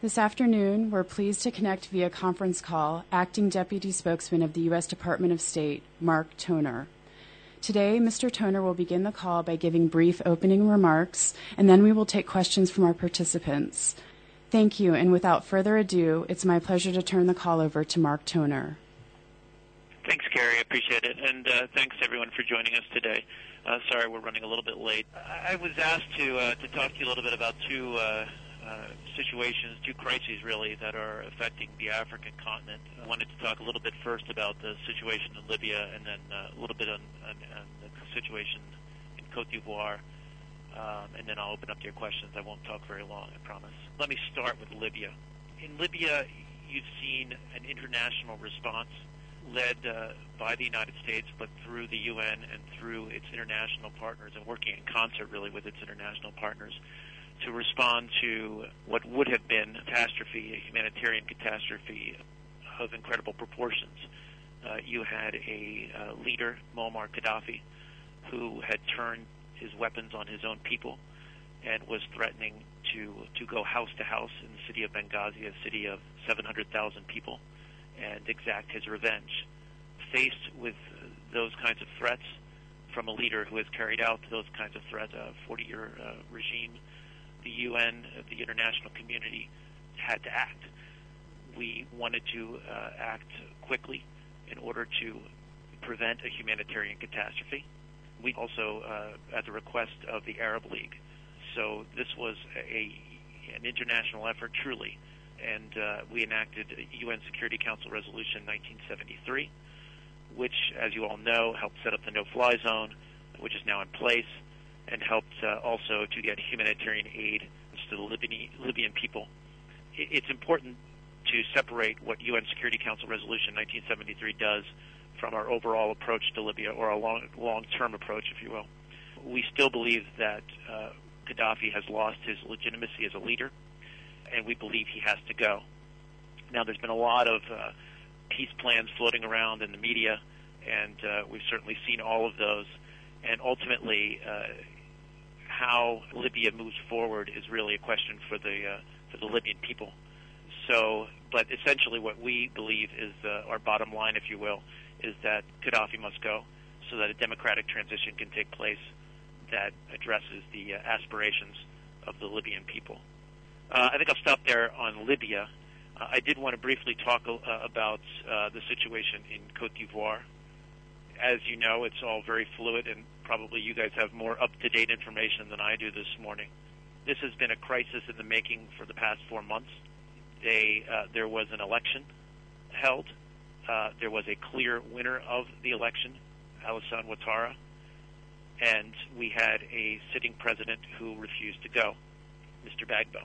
This afternoon, we're pleased to connect via conference call Acting Deputy Spokesman of the U.S. Department of State, Mark Toner. Today, Mr. Toner will begin the call by giving brief opening remarks, and then we will take questions from our participants. Thank you, and without further ado, it's my pleasure to turn the call over to Mark Toner. Thanks, Carrie. I appreciate it, and thanks everyone for joining us today. Sorry we're running a little bit late. I was asked to talk to you a little bit about two situations, two crises really, that are affecting the African continent. I wanted to talk a little bit first about the situation in Libya, and then a little bit on the situation in Cote d'Ivoire, and then I'll open up to your questions. I won't talk very long, I promise. Let me start with Libya. In Libya, you've seen an international response led by the United States, but through the UN and through its international partners, and working in concert really with its international partners, to respond to what would have been a catastrophe, a humanitarian catastrophe of incredible proportions. You had a leader, Muammar Gaddafi, who had turned his weapons on his own people and was threatening to go house to house in the city of Benghazi, a city of 700,000 people, and exact his revenge. Faced with those kinds of threats from a leader who has carried out those kinds of threats, a 40-year regime, the UN, the international community, had to act. We wanted to act quickly in order to prevent a humanitarian catastrophe. We also, at the request of the Arab League. So this was an international effort, truly, and we enacted UN Security Council Resolution 1973, which, as you all know, helped set up the no-fly zone, which is now in place, and helped also to get humanitarian aid to the Libyan people. It's important to separate what UN Security Council Resolution 1973 does from our overall approach to Libya, or a long-term approach, if you will. We still believe that Gaddafi has lost his legitimacy as a leader, and we believe he has to go. Now, there's been a lot of peace plans floating around in the media, and we've certainly seen all of those. And ultimately, how Libya moves forward is really a question for the Libyan people. So, but essentially, what we believe is our bottom line, if you will, is that Gaddafi must go, so that a democratic transition can take place that addresses the aspirations of the Libyan people. I think I'll stop there on Libya. I did want to briefly talk about the situation in Cote d'Ivoire. As you know, it's all very fluid, and probably you guys have more up-to-date information than I do this morning. This has been a crisis in the making for the past 4 months. There was an election held. There was a clear winner of the election, President Ouattara, and we had a sitting president who refused to go, Mr. Gbagbo.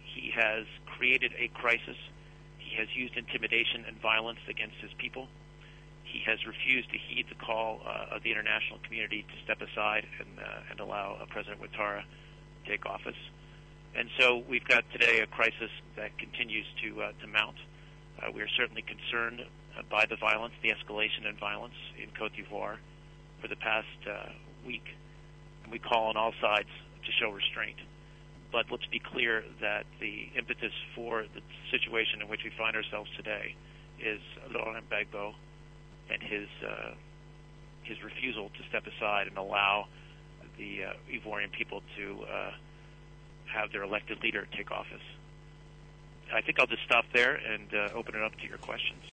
He has created a crisis. He has used intimidation and violence against his people. He has refused to heed the call of the international community to step aside and allow President Ouattara to take office. And so we've got today a crisis that continues to mount. We are certainly concerned by the violence, the escalation in violence in Cote d'Ivoire for the past week. And we call on all sides to show restraint. But let's be clear that the impetus for the situation in which we find ourselves today is Laurent Gbagbo and his refusal to step aside and allow the Ivorian people to have their elected leader take office. I think I'll just stop there and open it up to your questions.